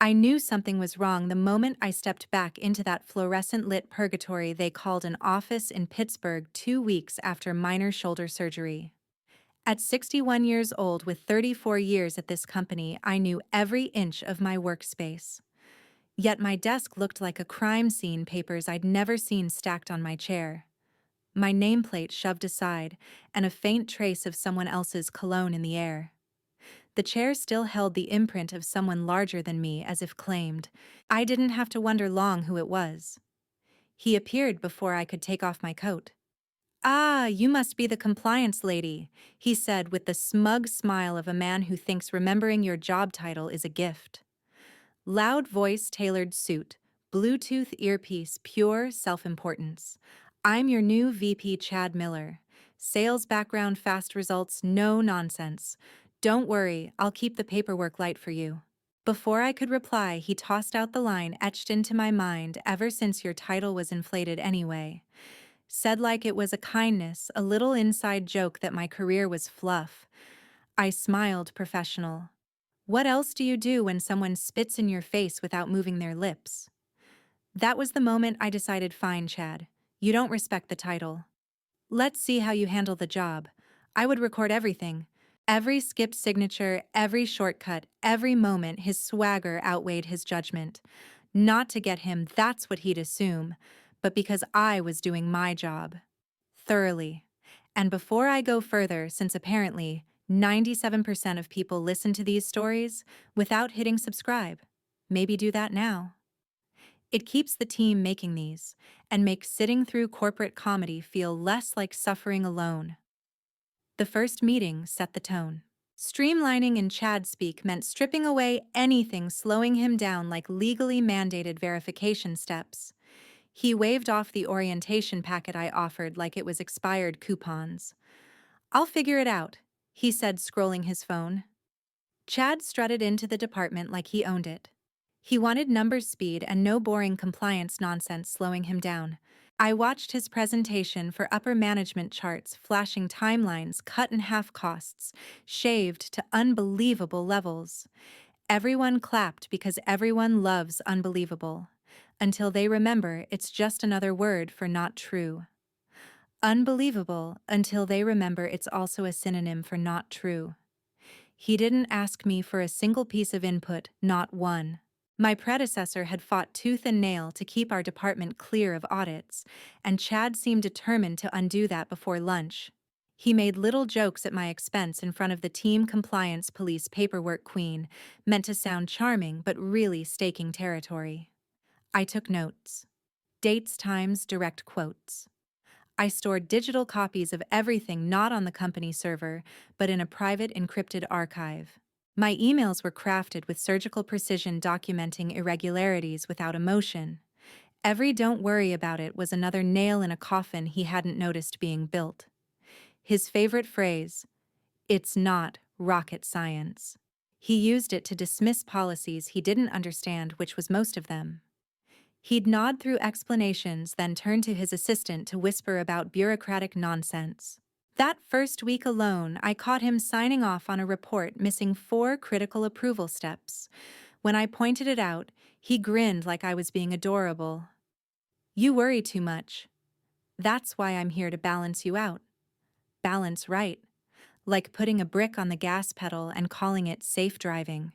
I knew something was wrong the moment I stepped back into that fluorescent-lit purgatory they called an office in Pittsburgh 2 weeks after minor shoulder surgery. At 61 years old with 34 years at this company, I knew every inch of my workspace. Yet my desk looked like a crime scene, papers I'd never seen stacked on my chair. My nameplate shoved aside, and a faint trace of someone else's cologne in the air. The chair still held the imprint of someone larger than me, as if claimed. I didn't have to wonder long who it was. He appeared before I could take off my coat. "Ah, you must be the compliance lady," he said with the smug smile of a man who thinks remembering your job title is a gift. Loud voice, tailored suit, Bluetooth earpiece, pure self-importance. "I'm your new VP, Chad Miller. Sales background, fast results, no nonsense. Don't worry, I'll keep the paperwork light for you." Before I could reply, he tossed out the line etched into my mind ever since your title was inflated anyway. Said like it was a kindness, a little inside joke that my career was fluff. I smiled, professional. "What else do you do when someone spits in your face without moving their lips?" That was the moment I decided, fine, Chad. You don't respect the title. Let's see how you handle the job. I would record everything. Every skipped signature, every shortcut, every moment his swagger outweighed his judgment. Not to get him, that's what he'd assume, but because I was doing my job. Thoroughly. And before I go further, since apparently 97% of people listen to these stories without hitting subscribe, maybe do that now. It keeps the team making these and makes sitting through corporate comedy feel less like suffering alone. The first meeting set the tone. Streamlining in Chad speak meant stripping away anything slowing him down, like legally mandated verification steps. He waved off the orientation packet I offered like it was expired coupons. "I'll figure it out," he said, scrolling his phone. Chad strutted into the department like he owned it. He wanted numbers, speed, and no boring compliance nonsense slowing him down. I watched his presentation for upper management charts, flashing timelines, cut in half costs, shaved to unbelievable levels. Everyone clapped because everyone loves unbelievable, until they remember it's just another word for not true. Unbelievable until they remember it's also a synonym for not true. He didn't ask me for a single piece of input, not one. My predecessor had fought tooth and nail to keep our department clear of audits, and Chad seemed determined to undo that before lunch. He made little jokes at my expense in front of the team compliance police paperwork queen, meant to sound charming but really staking territory. I took notes. Dates, times, direct quotes. I stored digital copies of everything not on the company server, but in a private encrypted archive. My emails were crafted with surgical precision, documenting irregularities without emotion. Every "don't worry about it" was another nail in a coffin he hadn't noticed being built. His favorite phrase, "It's not rocket science." He used it to dismiss policies he didn't understand, which was most of them. He'd nod through explanations, then turn to his assistant to whisper about bureaucratic nonsense. That first week alone, I caught him signing off on a report missing 4 critical approval steps. When I pointed it out, he grinned like I was being adorable. "You worry too much. That's why I'm here to balance you out." Balance right. Like putting a brick on the gas pedal and calling it safe driving.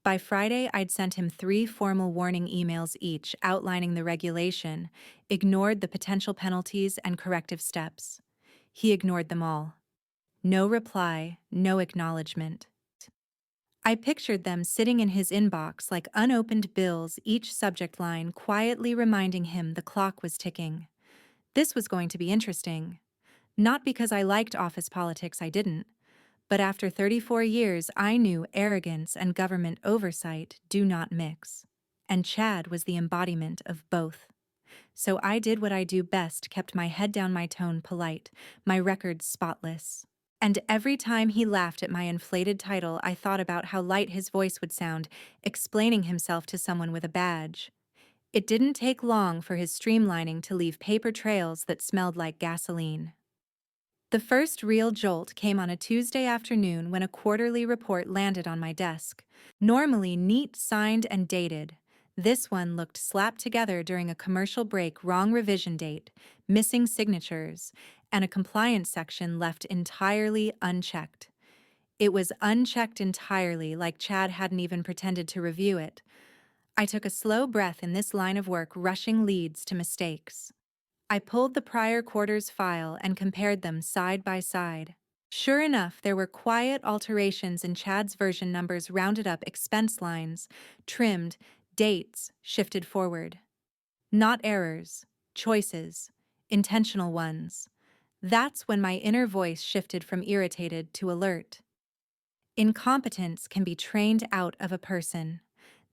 By Friday, I'd sent him 3 formal warning emails each outlining the regulation, ignored the potential penalties and corrective steps. He ignored them all. No reply, no acknowledgement. I pictured them sitting in his inbox like unopened bills, each subject line quietly reminding him the clock was ticking. This was going to be interesting. Not because I liked office politics, I didn't. But after 34 years, I knew arrogance and government oversight do not mix. And Chad was the embodiment of both. So I did what I do best, kept my head down, my tone polite, my record spotless. And every time he laughed at my inflated title, I thought about how light his voice would sound, explaining himself to someone with a badge. It didn't take long for his streamlining to leave paper trails that smelled like gasoline. The first real jolt came on a Tuesday afternoon when a quarterly report landed on my desk. Normally neat, signed, and dated, this one looked slapped together during a commercial break, wrong revision date, missing signatures, and a compliance section left entirely unchecked. It was unchecked entirely, like Chad hadn't even pretended to review it. I took a slow breath in this line of work, rushing leads to mistakes. I pulled the prior quarter's file and compared them side by side. Sure enough, there were quiet alterations in Chad's version numbers, rounded up expense lines, trimmed, dates shifted forward. Not errors, choices, intentional ones. That's when my inner voice shifted from irritated to alert. Incompetence can be trained out of a person.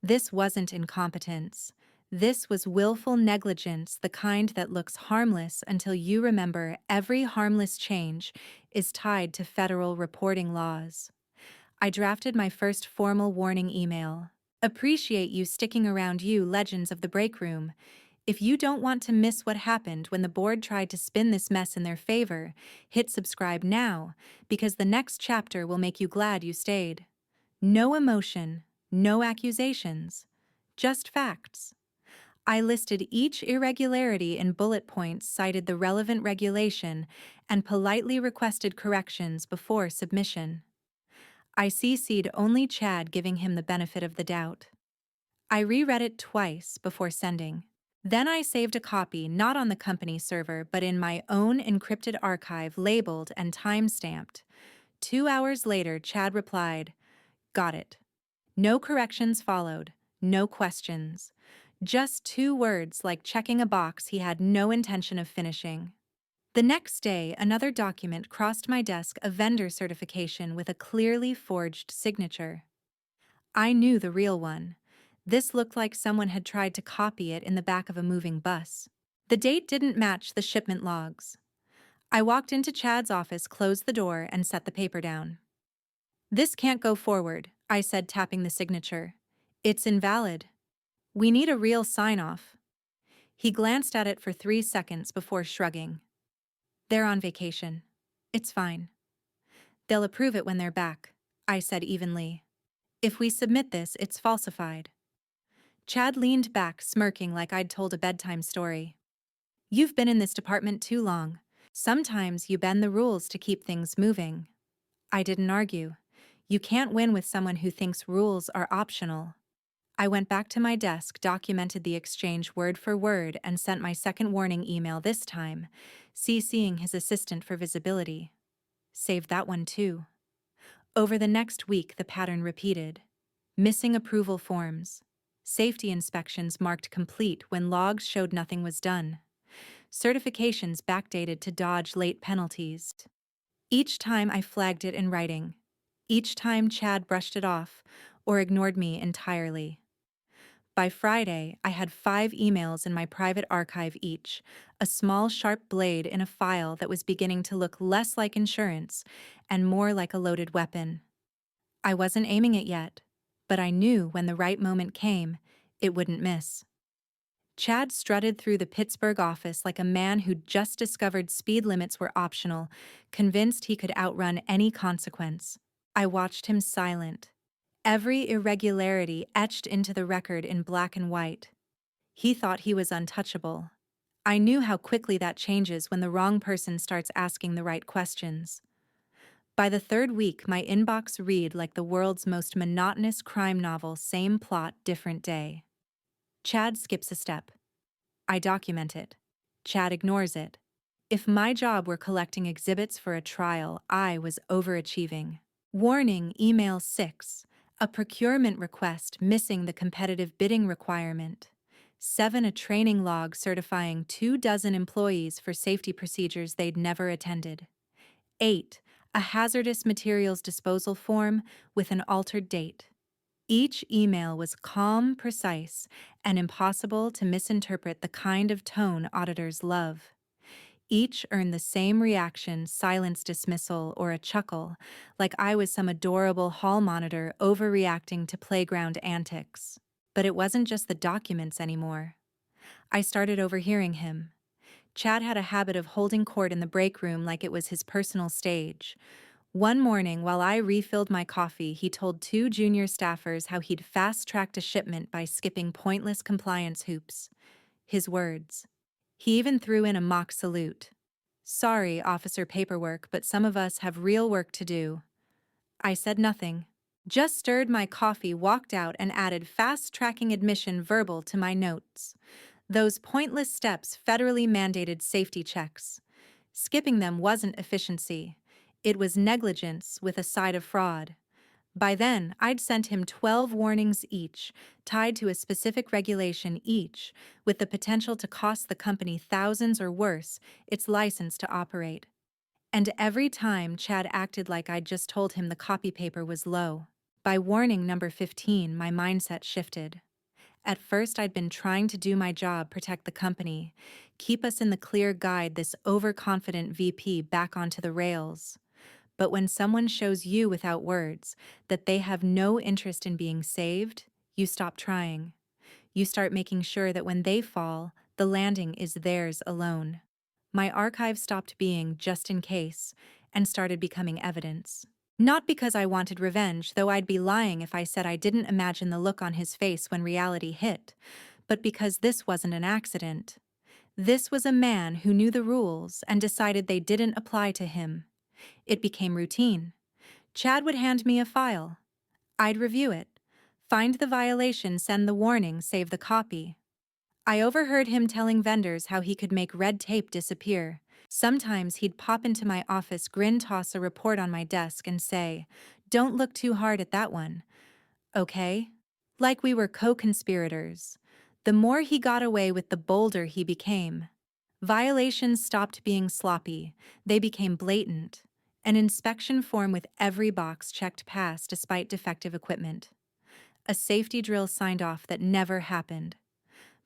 This wasn't incompetence. This was willful negligence, the kind that looks harmless until you remember every harmless change is tied to federal reporting laws. I drafted my first formal warning email. Appreciate you sticking around, you legends of the break room. If you don't want to miss what happened when the board tried to spin this mess in their favor, hit subscribe now, because the next chapter will make you glad you stayed. No emotion, no accusations, just facts. I listed each irregularity in bullet points, cited the relevant regulation, and politely requested corrections before submission. I CC'd only Chad, giving him the benefit of the doubt. I reread it twice before sending. Then I saved a copy, not on the company server, but in my own encrypted archive, labeled and time-stamped. 2 hours later, Chad replied, "Got it." No corrections followed, no questions. Just 2 words, like checking a box he had no intention of finishing. The next day, another document crossed my desk, a vendor certification with a clearly forged signature. I knew the real one. This looked like someone had tried to copy it in the back of a moving bus. The date didn't match the shipment logs. I walked into Chad's office, closed the door, and set the paper down. "This can't go forward," I said, tapping the signature. "It's invalid. We need a real sign-off." He glanced at it for 3 seconds before shrugging. "They're on vacation. It's fine. They'll approve it when they're back," I said evenly. "If we submit this, it's falsified." Chad leaned back, smirking like I'd told a bedtime story. "You've been in this department too long. Sometimes you bend the rules to keep things moving." I didn't argue. You can't win with someone who thinks rules are optional. I went back to my desk, documented the exchange word for word, and sent my second warning email, this time CCing his assistant for visibility. Saved that one too. Over the next week, the pattern repeated. Missing approval forms. Safety inspections marked complete when logs showed nothing was done. Certifications backdated to dodge late penalties. Each time I flagged it in writing. Each time Chad brushed it off or ignored me entirely. By Friday, I had 5 emails in my private archive each, a small sharp blade in a file that was beginning to look less like insurance and more like a loaded weapon. I wasn't aiming it yet, but I knew when the right moment came, it wouldn't miss. Chad strutted through the Pittsburgh office like a man who'd just discovered speed limits were optional, convinced he could outrun any consequence. I watched him, silent, every irregularity etched into the record in black and white. He thought he was untouchable. I knew how quickly that changes when the wrong person starts asking the right questions. By the 3rd week, my inbox read like the world's most monotonous crime novel, same plot, different day. Chad skips a step. I document it. Chad ignores it. If my job were collecting exhibits for a trial, I was overachieving. Warning, email 6. A procurement request missing the competitive bidding requirement. 7. A training log certifying 24 employees for safety procedures they'd never attended. 8. A hazardous materials disposal form with an altered date. Each email was calm, precise, and impossible to misinterpret, the kind of tone auditors love. Each earned the same reaction, silence, dismissal, or a chuckle, like I was some adorable hall monitor overreacting to playground antics. But it wasn't just the documents anymore. I started overhearing him. Chad had a habit of holding court in the break room like it was his personal stage. One morning, while I refilled my coffee, he told two junior staffers how he'd fast-tracked a shipment by skipping pointless compliance hoops. His words. He even threw in a mock salute. "Sorry, Officer Paperwork, but some of us have real work to do." I said nothing. Just stirred my coffee, walked out, and added fast-tracking admission verbal to my notes. Those pointless steps federally mandated safety checks. Skipping them wasn't efficiency. It was negligence with a side of fraud. By then, I'd sent him 12 warnings each, tied to a specific regulation each, with the potential to cost the company thousands or worse, its license to operate. And every time Chad acted like I'd just told him the copy paper was low. By warning number 15, my mindset shifted. At first, I'd been trying to do my job, protect the company, keep us in the clear, guide this overconfident VP back onto the rails. But when someone shows you without words that they have no interest in being saved, you stop trying. You start making sure that when they fall, the landing is theirs alone. My archive stopped being just in case and started becoming evidence. Not because I wanted revenge, though I'd be lying if I said I didn't imagine the look on his face when reality hit, but because this wasn't an accident. This was a man who knew the rules and decided they didn't apply to him. It became routine. Chad would hand me a file. I'd review it, find the violation, send the warning, save the copy. I overheard him telling vendors how he could make red tape disappear. Sometimes he'd pop into my office, grin, toss a report on my desk, and say, "Don't look too hard at that one. Okay?" Like we were co-conspirators. The more he got away with, the bolder he became. Violations stopped being sloppy. They became blatant. An inspection form with every box checked pass despite defective equipment. A safety drill signed off that never happened.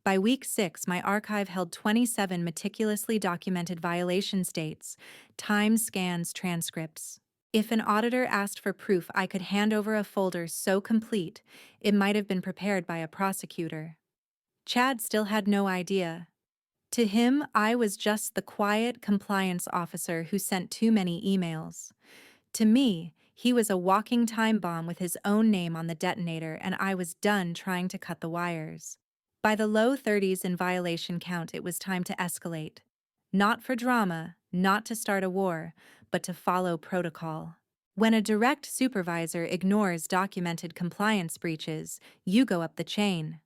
By week 6, my archive held 27 meticulously documented violations dates, time scans, transcripts. If an auditor asked for proof, I could hand over a folder so complete it might have been prepared by a prosecutor. Chad still had no idea. To him, I was just the quiet compliance officer who sent too many emails. To me, he was a walking time bomb with his own name on the detonator, and I was done trying to cut the wires. By the low 30s in violation count, it was time to escalate. Not for drama, not to start a war, but to follow protocol. When a direct supervisor ignores documented compliance breaches, you go up the chain.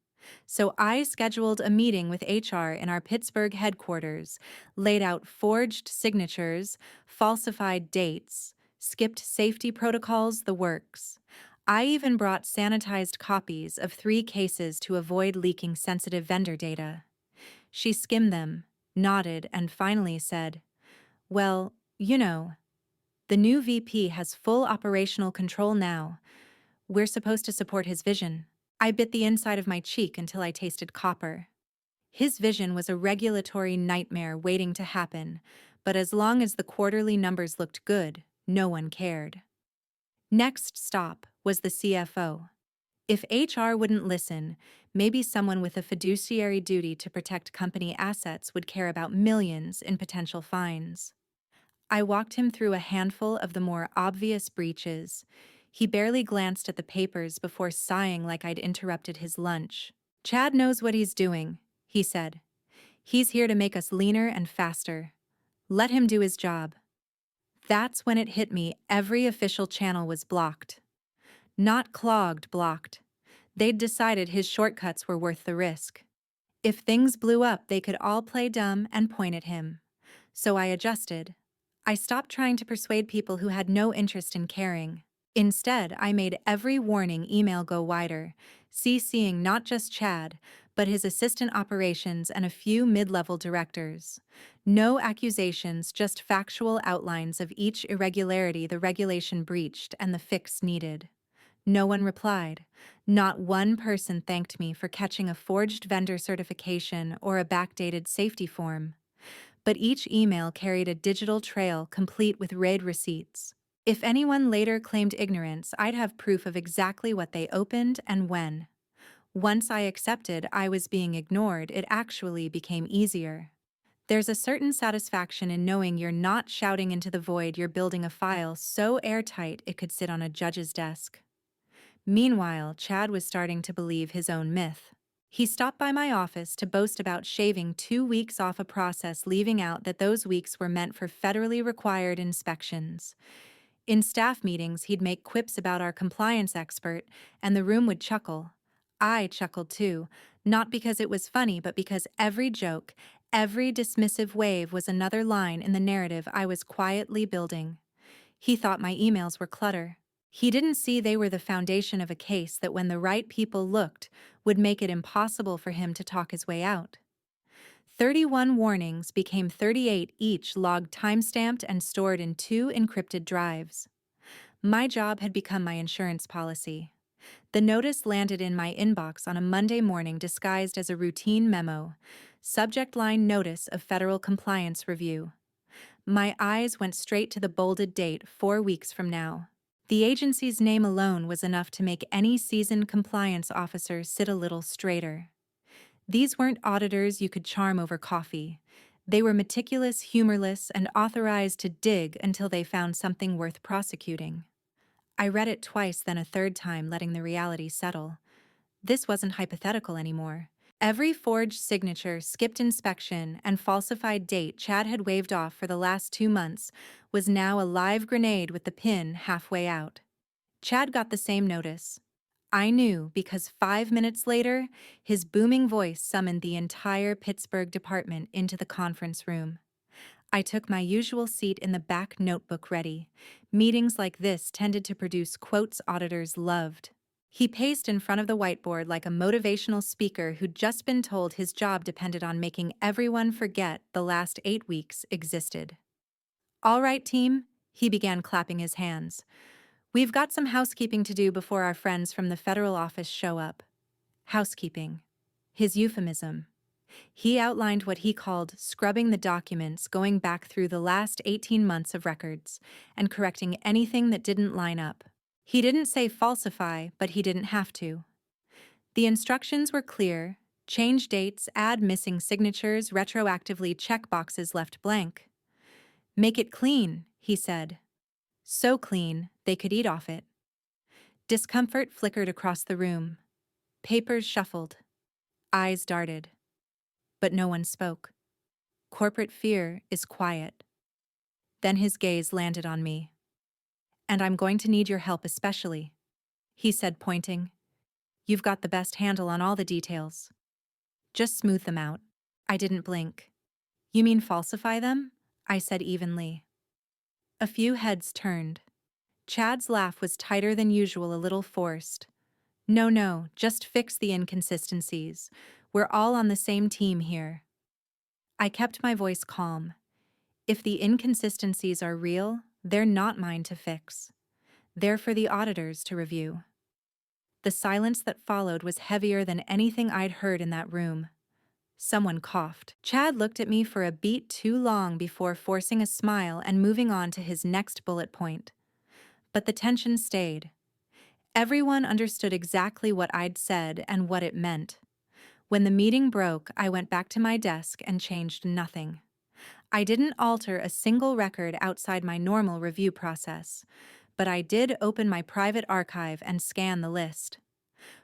So I scheduled a meeting with HR in our Pittsburgh headquarters, laid out forged signatures, falsified dates, skipped safety protocols, the works. I even brought sanitized copies of 3 cases to avoid leaking sensitive vendor data. She skimmed them, nodded, and finally said, "Well, the new VP has full operational control now. We're supposed to support his vision." I bit the inside of my cheek until I tasted copper. His vision was a regulatory nightmare waiting to happen, but as long as the quarterly numbers looked good, no one cared. Next stop was the CFO. If HR wouldn't listen, maybe someone with a fiduciary duty to protect company assets would care about millions in potential fines. I walked him through a handful of the more obvious breaches. He barely glanced at the papers before sighing like I'd interrupted his lunch. "Chad knows what he's doing," he said. "He's here to make us leaner and faster. Let him do his job." That's when it hit me: every official channel was blocked. Not clogged, blocked. They'd decided his shortcuts were worth the risk. If things blew up, they could all play dumb and point at him. So I adjusted. I stopped trying to persuade people who had no interest in caring. Instead, I made every warning email go wider, CCing not just Chad, but his assistant operations and a few mid-level directors. No accusations, just factual outlines of each irregularity the regulation breached and the fix needed. No one replied. Not one person thanked me for catching a forged vendor certification or a backdated safety form. But each email carried a digital trail complete with raid receipts. If anyone later claimed ignorance, I'd have proof of exactly what they opened and when. Once I accepted I was being ignored, it actually became easier. There's a certain satisfaction in knowing you're not shouting into the void. You're building a file so airtight it could sit on a judge's desk. Meanwhile, Chad was starting to believe his own myth. He stopped by my office to boast about shaving 2 weeks off a process, leaving out that those weeks were meant for federally required inspections. In staff meetings, he'd make quips about our compliance expert, and the room would chuckle. I chuckled too, not because it was funny, but because every joke, every dismissive wave was another line in the narrative I was quietly building. He thought my emails were clutter. He didn't see they were the foundation of a case that, when the right people looked, would make it impossible for him to talk his way out. 31 warnings became 38 each, logged, timestamped, and stored in 2 encrypted drives. My job had become my insurance policy. The notice landed in my inbox on a Monday morning, disguised as a routine memo. Subject line: Notice of Federal Compliance Review. My eyes went straight to the bolded date: 4 weeks from now. The agency's name alone was enough to make any seasoned compliance officer sit a little straighter. These weren't auditors you could charm over coffee. They were meticulous, humorless, and authorized to dig until they found something worth prosecuting. I read it twice, then a third time, letting the reality settle. This wasn't hypothetical anymore. Every forged signature, skipped inspection, and falsified date Chad had waved off for the last 2 months was now a live grenade with the pin halfway out. Chad got the same notice. I knew because 5 minutes later, his booming voice summoned the entire Pittsburgh department into the conference room. I took my usual seat in the back, notebook ready. Meetings like this tended to produce quotes auditors loved. He paced in front of the whiteboard like a motivational speaker who'd just been told his job depended on making everyone forget the last 8 weeks existed. "All right, team," he began, clapping his hands. "We've got some housekeeping to do before our friends from the federal office show up." Housekeeping. His euphemism. He outlined what he called scrubbing the documents, going back through the last 18 months of records and correcting anything that didn't line up. He didn't say falsify, but he didn't have to. The instructions were clear: change dates, add missing signatures, retroactively check boxes left blank. "Make it clean," he said. So clean, they could eat off it. Discomfort flickered across the room. Papers shuffled. Eyes darted. But no one spoke. Corporate fear is quiet. Then his gaze landed on me. "And I'm going to need your help especially," he said, pointing. "You've got the best handle on all the details. Just smooth them out." I didn't blink. "You mean falsify them?" I said evenly. A few heads turned. Chad's laugh was tighter than usual, a little forced. No, just fix the inconsistencies. We're all on the same team here." I kept my voice calm. If the inconsistencies are real, they're not mine to fix. They're for the auditors to review. The silence that followed was heavier than anything I'd heard in that room. Someone coughed. Chad looked at me for a beat too long before forcing a smile and moving on to his next bullet point. But the tension stayed. Everyone understood exactly what I'd said and what it meant. When the meeting broke, I went back to my desk and changed nothing. I didn't alter a single record outside my normal review process, but I did open my private archive and scan the list.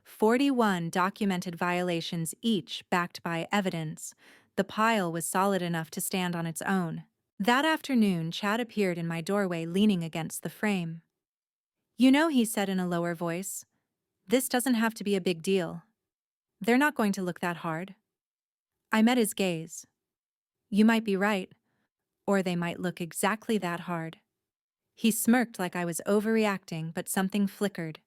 41 documented violations, each backed by evidence. The pile was solid enough to stand on its own. That afternoon, Chad appeared in my doorway, leaning against the frame. "You know," he said in a lower voice, "this doesn't have to be a big deal. They're not going to look that hard." I met his gaze. "You might be right, or they might look exactly that hard." He smirked like I was overreacting, but something flickered.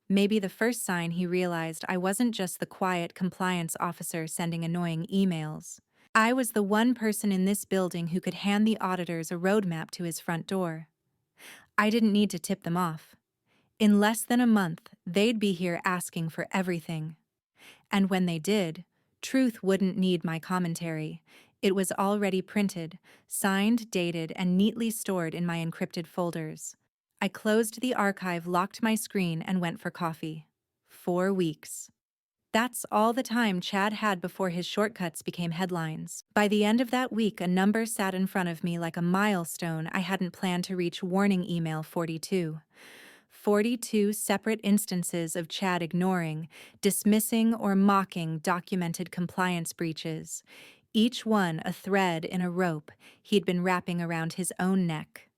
Maybe the first sign he realized I wasn't just the quiet compliance officer sending annoying emails. I was the one person in this building who could hand the auditors a roadmap to his front door. I didn't need to tip them off. In less than a month, they'd be here asking for everything. And when they did, truth wouldn't need my commentary. It was already printed, signed, dated, and neatly stored in my encrypted folders. I closed the archive, locked my screen, and went for coffee. 4 weeks. That's all the time Chad had before his shortcuts became headlines. By the end of that week, a number sat in front of me like a milestone I hadn't planned to reach. Warning email 42. 42 separate instances of Chad ignoring, dismissing, or mocking documented compliance breaches, each one a thread in a rope he'd been wrapping around his own neck.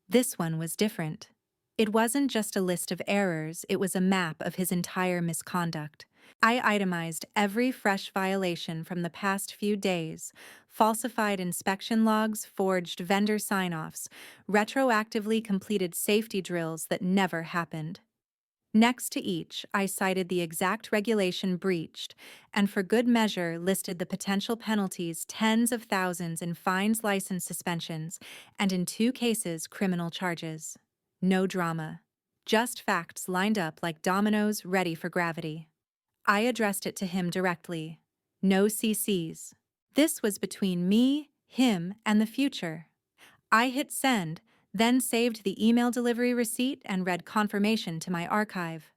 This one was different. It wasn't just a list of errors, it was a map of his entire misconduct. I itemized every fresh violation from the past few days: falsified inspection logs, forged vendor sign-offs, retroactively completed safety drills that never happened. Next to each, I cited the exact regulation breached, and for good measure listed the potential penalties: tens of thousands in fines, license suspensions, and in 2 cases, criminal charges. No drama. Just facts lined up like dominoes ready for gravity. I addressed it to him directly. No CCs. This was between me, him, and the future. I hit send, then saved the email delivery receipt and read confirmation to my archive.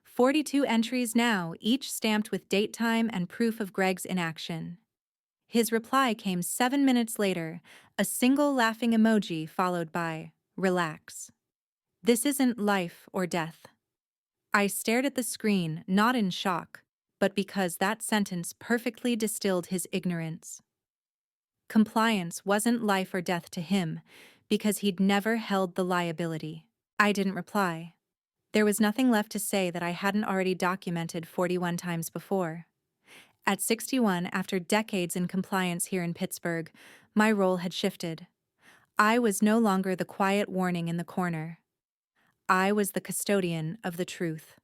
42 entries now, each stamped with date, time, and proof of Greg's inaction. His reply came 7 minutes later, a single laughing emoji followed by, "Relax. This isn't life or death." I stared at the screen, not in shock, but because that sentence perfectly distilled his ignorance. Compliance wasn't life or death to him, because he'd never held the liability. I didn't reply. There was nothing left to say that I hadn't already documented 41 times before. At 61, after decades in compliance here in Pittsburgh, my role had shifted. I was no longer the quiet warning in the corner. I was the custodian of the truth.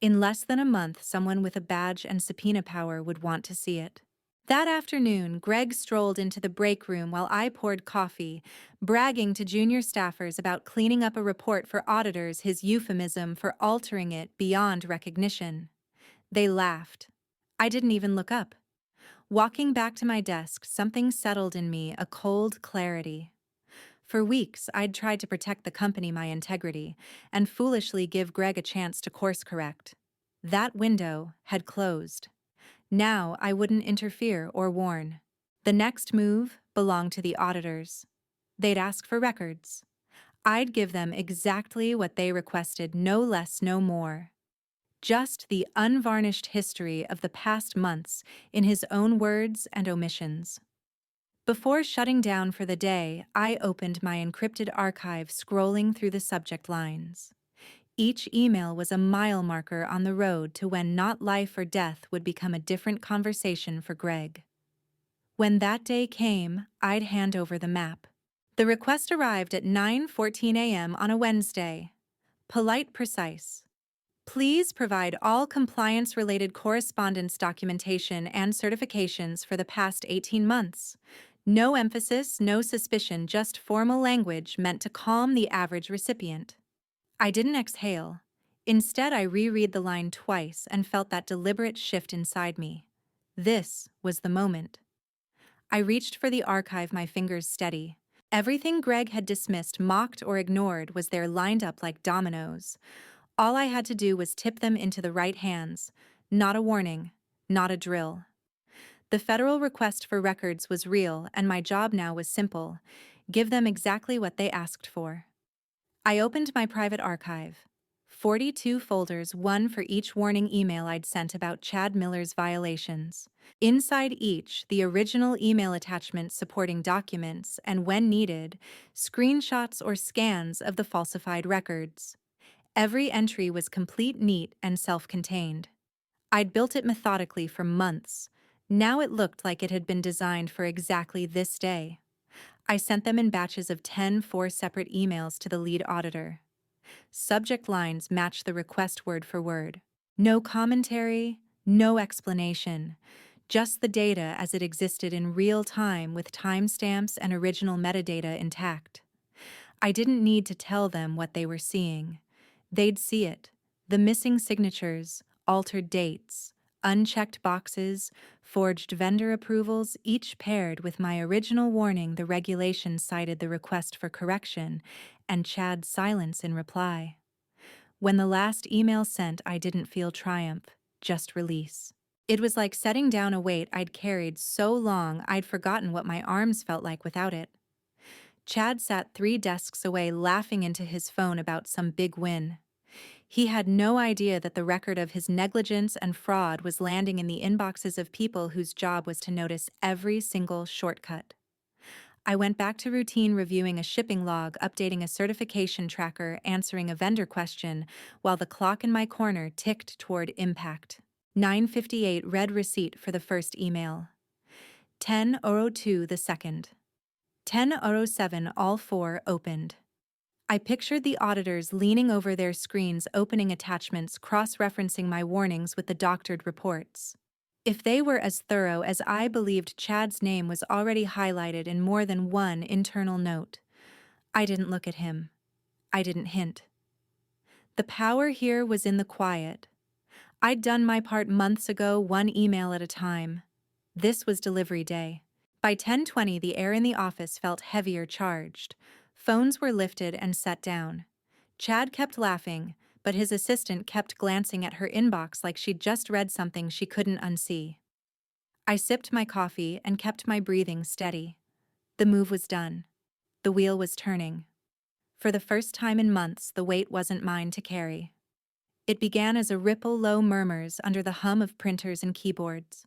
In less than a month, someone with a badge and subpoena power would want to see it. That afternoon, Greg strolled into the break room while I poured coffee, bragging to junior staffers about cleaning up a report for auditors, his euphemism for altering it beyond recognition. They laughed. I didn't even look up. Walking back to my desk, something settled in me, a cold clarity. For weeks, I'd tried to protect the company, my integrity, and foolishly give Greg a chance to course correct. That window had closed. Now I wouldn't interfere or warn. The next move belonged to the auditors. They'd ask for records. I'd give them exactly what they requested, no less, no more. Just the unvarnished history of the past months in his own words and omissions. Before shutting down for the day, I opened my encrypted archive, scrolling through the subject lines. Each email was a mile marker on the road to when not life or death would become a different conversation for Greg. When that day came, I'd hand over the map. The request arrived at 9:14 a.m. on a Wednesday. Polite, precise. Please provide all compliance-related correspondence documentation and certifications for the past 18 months. No emphasis, no suspicion, just formal language meant to calm the average recipient. I didn't exhale. Instead, I reread the line twice and felt that deliberate shift inside me. This was the moment. I reached for the archive, my fingers steady. Everything Greg had dismissed, mocked, or ignored was there, lined up like dominoes. All I had to do was tip them into the right hands. Not a warning, not a drill. The federal request for records was real, and my job now was simple: give them exactly what they asked for. I opened my private archive. 42 folders, one for each warning email I'd sent about Chad Miller's violations. Inside each, the original email attachment supporting documents and, when needed, screenshots or scans of the falsified records. Every entry was complete, neat, and self-contained. I'd built it methodically for months. Now it looked like it had been designed for exactly this day. I sent them in batches of 10, 4 separate emails to the lead auditor. Subject lines matched the request word for word. No commentary, no explanation. Just the data as it existed in real time, with timestamps and original metadata intact. I didn't need to tell them what they were seeing. They'd see it: the missing signatures, altered dates, unchecked boxes, forged vendor approvals, each paired with my original warning. The regulation cited the request for correction, and Chad's silence in reply. When the last email sent, I didn't feel triumph, just release. It was like setting down a weight I'd carried so long I'd forgotten what my arms felt like without it. Chad sat 3 desks away laughing into his phone about some big win. He had no idea that the record of his negligence and fraud was landing in the inboxes of people whose job was to notice every single shortcut. I went back to routine reviewing a shipping log, updating a certification tracker, answering a vendor question, while the clock in my corner ticked toward impact. 9:58 read receipt for the first email. 10:02 the second. 10:07 all 4 opened. I pictured the auditors leaning over their screens opening attachments cross-referencing my warnings with the doctored reports. If they were as thorough as I believed, Chad's name was already highlighted in more than one internal note. I didn't look at him. I didn't hint. The power here was in the quiet. I'd done my part months ago, one email at a time. This was delivery day. By 10:20, the air in the office felt heavier charged. Phones were lifted and set down. Chad kept laughing, but his assistant kept glancing at her inbox like she'd just read something she couldn't unsee. I sipped my coffee and kept my breathing steady. The move was done. The wheel was turning. For the first time in months, the weight wasn't mine to carry. It began as a ripple, low murmurs under the hum of printers and keyboards.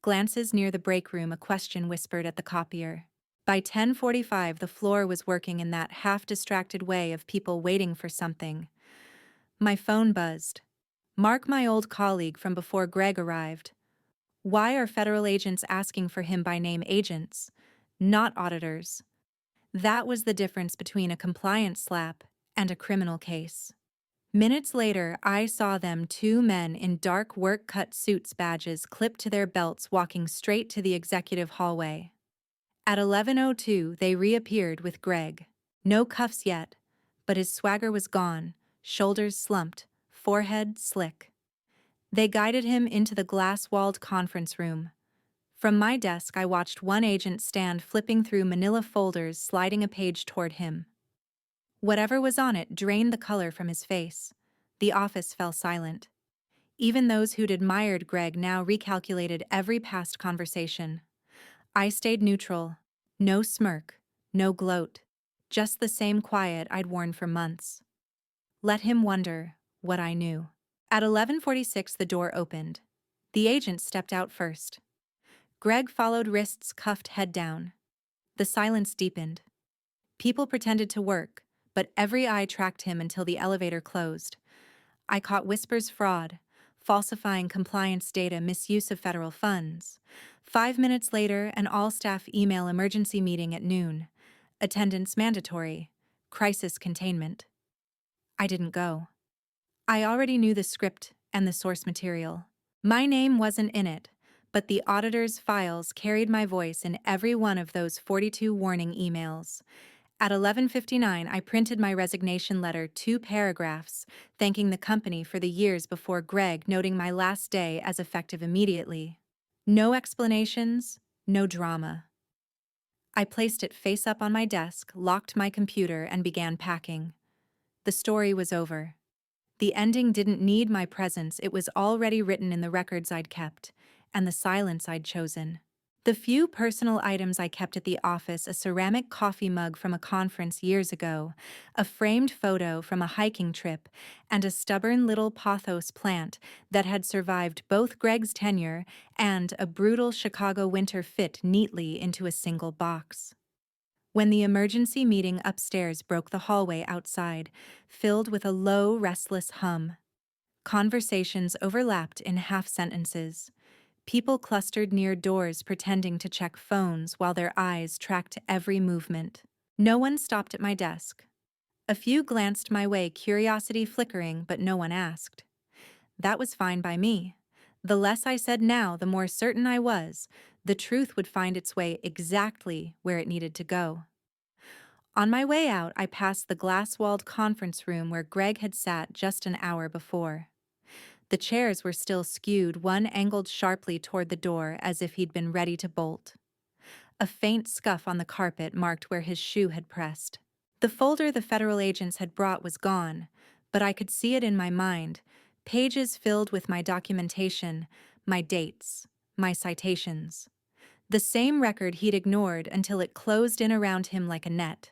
Glances near the break room, a question whispered at the copier. By 10:45, the floor was working in that half-distracted way of people waiting for something. My phone buzzed. Mark, my old colleague from before Greg arrived. Why are federal agents asking for him by name? Agents, not auditors. That was the difference between a compliance slap and a criminal case. Minutes later, I saw them, 2 men in dark work-cut suits, badges clipped to their belts, walking straight to the executive hallway. At 11:02, they reappeared with Greg. No cuffs yet, but his swagger was gone, shoulders slumped, forehead slick. They guided him into the glass-walled conference room. From my desk, I watched one agent stand flipping through manila folders, sliding a page toward him. Whatever was on it drained the color from his face. The office fell silent. Even those who'd admired Greg now recalculated every past conversation. I stayed neutral. No smirk, no gloat. Just the same quiet I'd worn for months. Let him wonder what I knew. At 11:46, the door opened. The agent stepped out first. Greg followed, wrists cuffed, head down. The silence deepened. People pretended to work, but every eye tracked him until the elevator closed. I caught whispers: fraud, falsifying compliance data, misuse of federal funds. 5 minutes later, an all-staff email: emergency meeting at noon. Attendance mandatory. Crisis containment. I didn't go. I already knew the script and the source material. My name wasn't in it, but the auditor's files carried my voice in every one of those 42 warning emails. At 11:59, I printed my resignation letter, 2 paragraphs, thanking the company for the years before Greg, noting my last day as effective immediately. No explanations, no drama. I placed it face up on my desk, locked my computer, and began packing. The story was over. The ending didn't need my presence, it was already written in the records I'd kept, and the silence I'd chosen. The few personal items I kept at the office: a ceramic coffee mug from a conference years ago, a framed photo from a hiking trip, and a stubborn little pothos plant that had survived both Greg's tenure and a brutal Chicago winter, fit neatly into a single box. When the emergency meeting upstairs broke, the hallway outside filled with a low, restless hum. Conversations overlapped in half-sentences. People clustered near doors pretending to check phones while their eyes tracked every movement. No one stopped at my desk. A few glanced my way, curiosity flickering, but no one asked. That was fine by me. The less I said now, the more certain I was the truth would find its way exactly where it needed to go. On my way out, I passed the glass-walled conference room where Greg had sat just an hour before. The chairs were still skewed, one angled sharply toward the door as if he'd been ready to bolt. A faint scuff on the carpet marked where his shoe had pressed. The folder the federal agents had brought was gone, but I could see it in my mind, Pages filled with my documentation, my dates, my citations. The same record he'd ignored until it closed in around him like a net.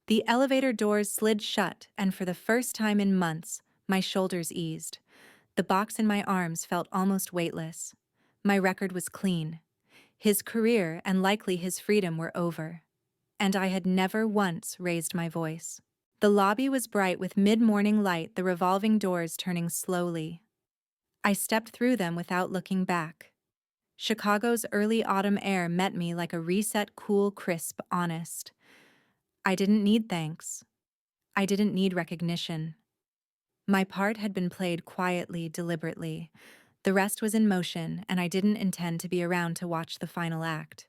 The elevator doors slid shut, and for the first time in months, my shoulders eased. The box in my arms felt almost weightless. My record was clean. His career and likely his freedom were over. And I had never once raised my voice. The lobby was bright with mid-morning light, the revolving doors turning slowly. I stepped through them without looking back. Chicago's early autumn air met me like a reset, cool, crisp, honest. I didn't need thanks. I didn't need recognition. My part had been played quietly, deliberately. The rest was in motion, and I didn't intend to be around to watch the final act.